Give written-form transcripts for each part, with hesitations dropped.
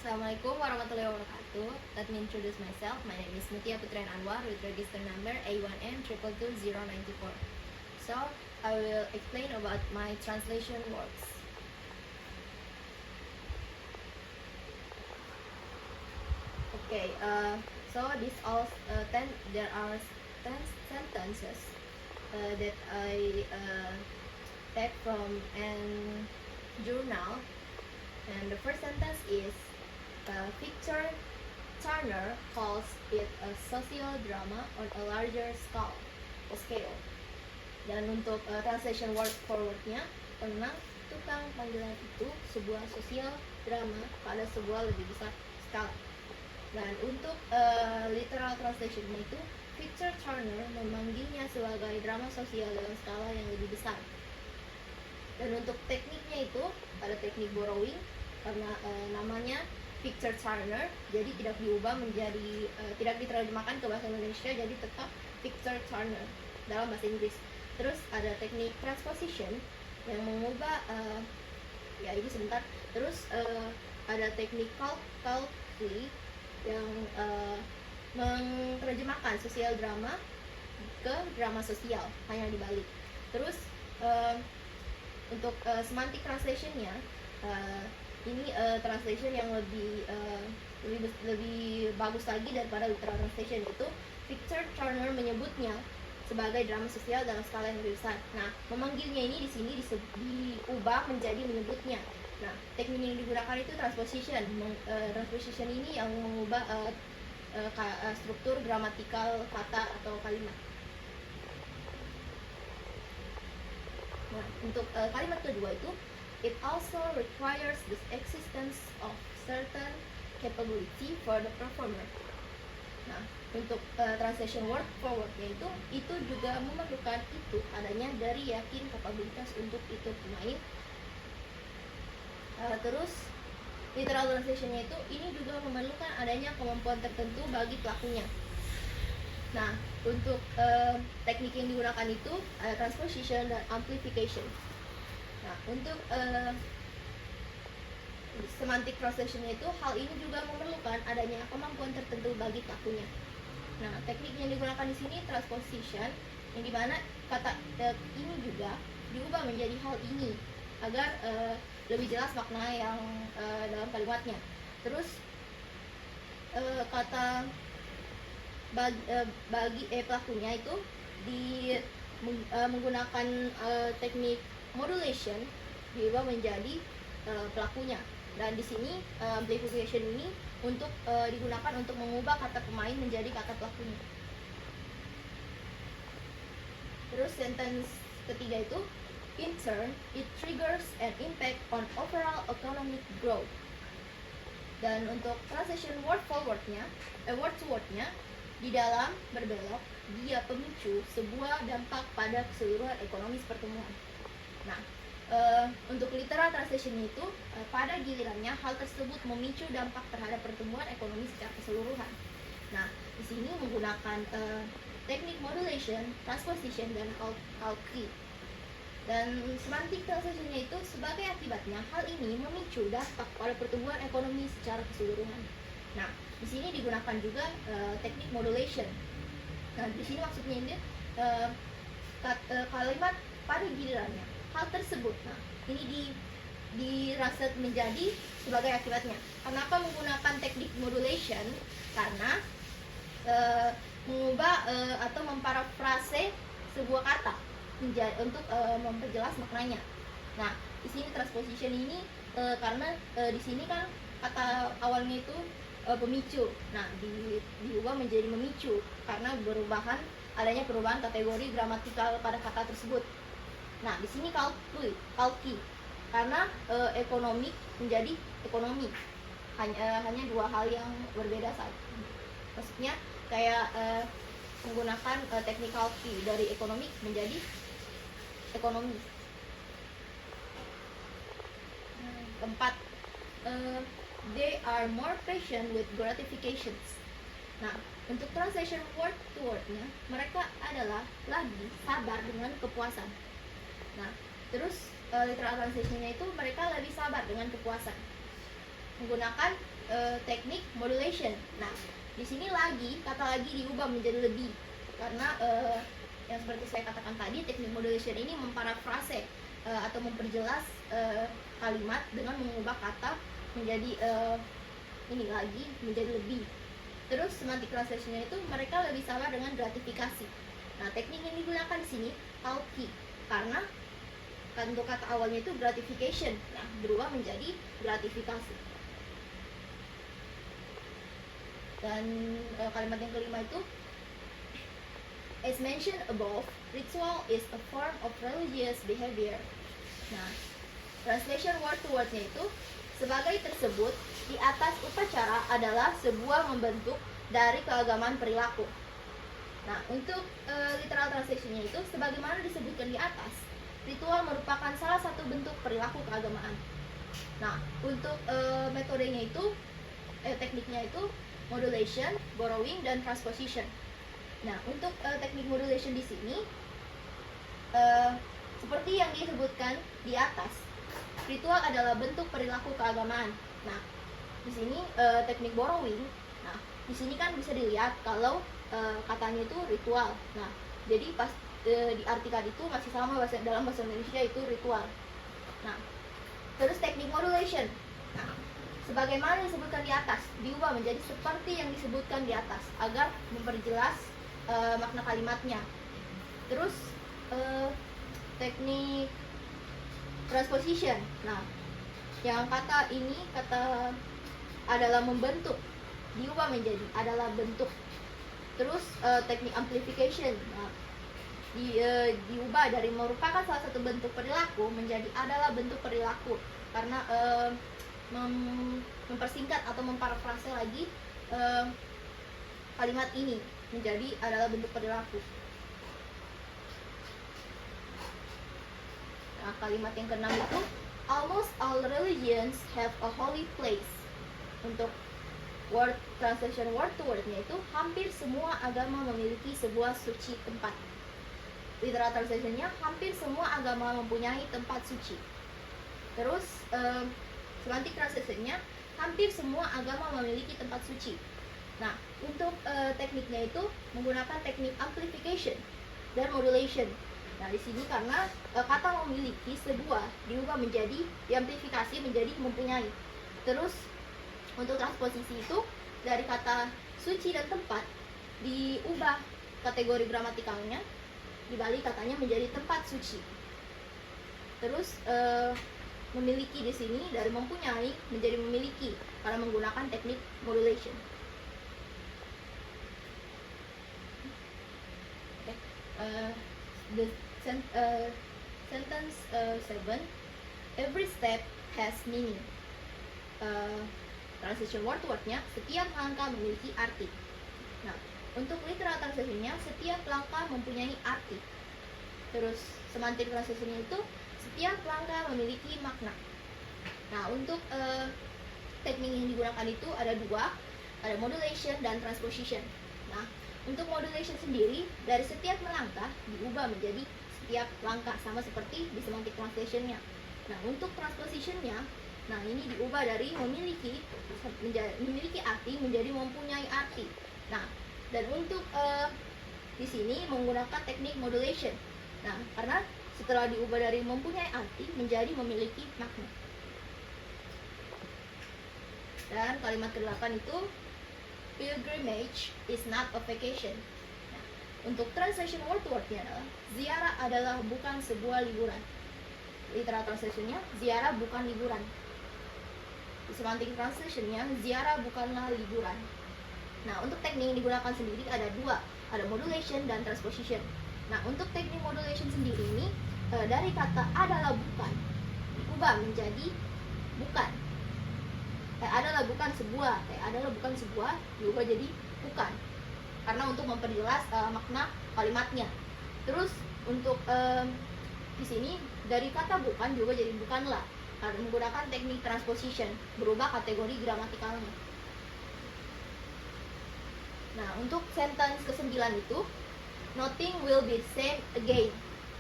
Assalamualaikum warahmatullahi wabarakatuh. Let me introduce myself. My name is Mutia Putrian Anwar with register number A1N222-094. So, I will explain about my translation works. Okay, so there are 10 sentences that I take from a journal. And the first sentence is Victor Turner calls it a social drama on a larger scale. Dan untuk translation word forward-nya, tentang tukang panggilan itu sebuah sosial drama pada sebuah lebih besar skala. Dan untuk literal translation-nya itu, Victor Turner memanggilnya sebagai drama sosial dalam skala yang lebih besar. Dan untuk tekniknya itu ada teknik borrowing, karena namanya Victor Turner, jadi tidak diubah menjadi tidak diterjemahkan ke bahasa Indonesia, jadi tetap Victor Turner dalam bahasa Inggris. Terus ada teknik transposition yang mengubah Terus ada teknik calque yang menerjemahkan sosial drama ke drama sosial, hanya dibalik. Terus untuk semantic translation-nya, ini translation yang lebih bagus lagi daripada literal translation, itu Victor Turner menyebutnya sebagai drama sosial dalam skala yang lebih besar. Nah, memanggilnya ini di sini diubah menjadi menyebutnya. Nah, teknik yang digunakan itu transposition. Transposition ini yang mengubah struktur gramatikal kata atau kalimat. Nah, untuk kalimat kedua itu, it also requires the existence of certain capability for the performer. Nah, untuk translation word forward-nya itu juga memerlukan adanya dari yakin kapabilitas untuk itu pemain. Terus literal translation-nya ini juga memerlukan adanya kemampuan tertentu bagi pelakunya. Nah, untuk teknik yang digunakan itu transposition dan amplification. Nah, untuk semantic translation-nya hal ini juga memerlukan adanya kemampuan tertentu bagi pelakunya. Nah, teknik yang digunakan di sini transposition, yang dimana kata ini juga diubah menjadi hal ini agar lebih jelas makna yang dalam kalimatnya. Terus kata bagi pelakunya itu menggunakan teknik modulation diubah menjadi pelakunya. Dan di sini amplification ini digunakan untuk mengubah kata pemain menjadi kata pelakunya. Terus sentence ketiga itu, in turn it triggers an impact on overall economic growth. Dan untuk translation word forward-nya, word to word-nya, di dalam berbelok dia pemicu sebuah dampak pada keseluruhan ekonomi pertumbuhan. Nah, untuk literal translation itu pada gilirannya hal tersebut memicu dampak terhadap pertumbuhan ekonomi secara keseluruhan. Nah, di sini menggunakan teknik modulation, transposition, dan calque. Dan semantic translation-nya itu sebagai akibatnya hal ini memicu dampak pada pertumbuhan ekonomi secara keseluruhan. Nah, di sini digunakan juga teknik modulation. Nah, di sini maksudnya ini kalimat pada gilirannya hal tersebut. Nah, ini dirasa menjadi sebagai akibatnya. Kenapa menggunakan teknik modulation? Karena mengubah atau memparafrase sebuah kata untuk memperjelas maknanya. Nah, di sini transposition ini karena di sini kan kata awalnya itu pemicu. Nah, diubah menjadi memicu karena adanya perubahan kategori gramatikal pada kata tersebut. Nah, di sini calque karena ekonomi menjadi ekonomi. Hanya dua hal yang berbeda saja. Maksudnya kayak menggunakan teknik calque dari ekonomi menjadi ekonomi. Keempat, they are more patient with gratifications. Nah, untuk translation word to word-nya, mereka adalah lagi sabar dengan kepuasan. Nah, terus literal translation-nya itu mereka lebih sabar dengan kepuasan. menggunakan teknik modulation. Nah, di sini kata lagi diubah menjadi lebih, karena yang seperti saya katakan tadi, teknik modulation ini memparafrase atau memperjelas kalimat dengan mengubah kata menjadi ini lagi menjadi lebih. Terus semantic translation-nya itu mereka lebih sama dengan gratifikasi. Nah, teknik yang digunakan di sini talkie, karena untuk kata awalnya itu gratification, nah berubah menjadi gratifikasi. Dan kalimat yang kelima itu, as mentioned above, ritual is a form of religious behavior. Nah, translation word to word-nya itu, sebagai tersebut di atas upacara adalah sebuah membentuk dari keagamaan perilaku. Nah, untuk literal translation-nya itu, sebagaimana disebutkan di atas, ritual merupakan salah satu bentuk perilaku keagamaan. Nah, untuk metodenya itu, tekniknya itu modulation, borrowing, dan transposition. Nah, untuk teknik modulation di sini, seperti yang disebutkan di atas, ritual adalah bentuk perilaku keagamaan. Nah, di sini teknik borrowing. Nah, di sini kan bisa dilihat kalau katanya itu ritual. Nah, jadi pas diartikan itu masih sama dalam bahasa Indonesia itu ritual. Nah, terus teknik modulation. Nah, sebagaimana disebutkan di atas, diubah menjadi seperti yang disebutkan di atas agar memperjelas makna kalimatnya. Terus teknik transposition. Nah, yang kata adalah membentuk, diubah menjadi adalah bentuk. Terus teknik amplification. Nah, diubah dari merupakan salah satu bentuk perilaku menjadi adalah bentuk perilaku, karena mempersingkat atau memparafrase lagi kalimat ini menjadi adalah bentuk perilaku. Nah, kalimat yang keenam itu, almost all religions have a holy place. Untuk word translation word to word-nya itu, hampir semua agama memiliki sebuah suci tempat. Literal translation-nya, hampir semua agama mempunyai tempat suci. Terus semantic translation-nya, hampir semua agama memiliki tempat suci. Nah, untuk tekniknya itu menggunakan teknik amplification dan modulation. Nah, di sini karena kata memiliki sebuah diubah menjadi diamplifikasi menjadi mempunyai. Terus untuk transposisi itu dari kata suci dan tempat diubah kategori gramatikalnya, dibalik katanya menjadi tempat suci. Terus memiliki di sini dari mempunyai menjadi memiliki karena menggunakan teknik modulation. The sentence 7, every step has meaning. Translation word to word-nya, setiap langkah memiliki arti. Nah, untuk literal translation-nya, setiap langkah mempunyai arti. Terus semantic translation-nya itu, setiap langkah memiliki makna. Nah, untuk teknik yang digunakan itu ada dua, ada modulation dan transposition. Nah, untuk modulation sendiri, dari setiap melangkah diubah menjadi setiap langkah, sama seperti di semantic translation-nya. Nah, untuk transposition-nya, nah ini diubah dari memiliki arti menjadi mempunyai arti. Nah, dan untuk di sini menggunakan teknik modulation. Nah, karena setelah diubah dari mempunyai arti menjadi memiliki makna. Dan kalimat ke-8 itu, pilgrimage is not a vacation. Nah, untuk translation word to word-nya adalah, ziarah adalah bukan sebuah liburan. Literal translation-nya, ziarah bukan liburan. Di semantic translation-nya, ziarah bukanlah liburan. Nah, untuk teknik yang digunakan sendiri ada dua, ada modulation dan transposition. Nah, untuk teknik modulation sendiri ini dari kata adalah bukan diubah menjadi bukan. Adalah bukan sebuah diubah jadi bukan, karena untuk memperjelas makna kalimatnya. Terus untuk di sini dari kata bukan juga jadi bukanlah, karena menggunakan teknik transposition, berubah kategori gramatikalnya. Nah, untuk sentence ke-9 itu, nothing will be the same again.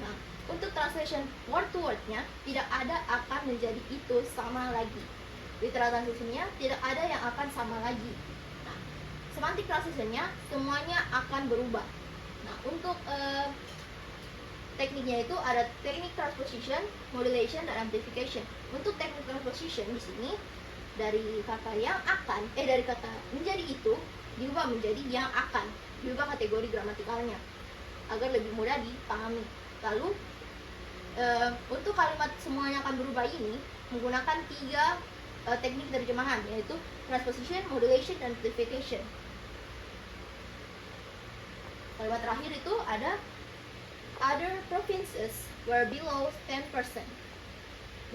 Nah, untuk translation word to word-nya, tidak ada akan menjadi itu sama lagi. Literal transitionnya tidak ada yang akan sama lagi. Nah, semantic transitionnya semuanya akan berubah. Nah, untuk tekniknya itu ada teknik transposition, modulation, dan amplification. Untuk teknik transposition di sini dari kata yang akan, dari kata menjadi itu diubah menjadi yang akan, diubah kategori gramatikalnya agar lebih mudah dipahami. Lalu untuk kalimat semuanya akan berubah ini menggunakan 3 teknik terjemahan, yaitu transposition, modulation, dan amplification. Kalimat terakhir itu ada other provinces were below 10%.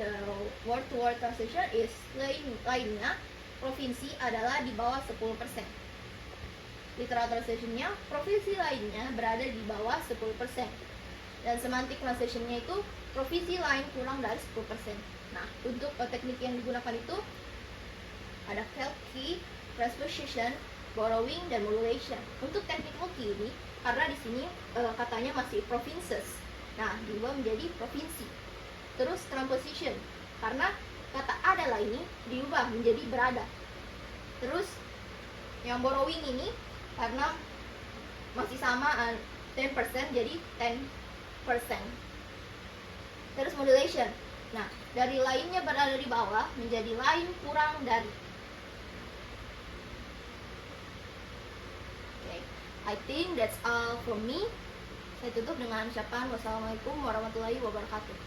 The word-to-word translation is lainnya, provinsi adalah di bawah 10%. Literal translationnya, provinsi lainnya berada di bawah 10%. Dan semantic translationnya itu, provinsi lain kurang dari 10%. Nah, untuk teknik yang digunakan itu ada key, transposition, borrowing, dan modulation. Untuk teknik key ini, karena di sini katanya masih provinces, nah diubah menjadi provinsi. Terus transposition, karena kata adalah ini diubah menjadi berada. Terus yang borrowing ini karena masih sama 10% jadi 10%. Terus modulation, nah dari lainnya berada di bawah menjadi lain kurang dari. Okay. I think that's all from me. Saya tutup dengan ucapan wassalamualaikum warahmatullahi wabarakatuh.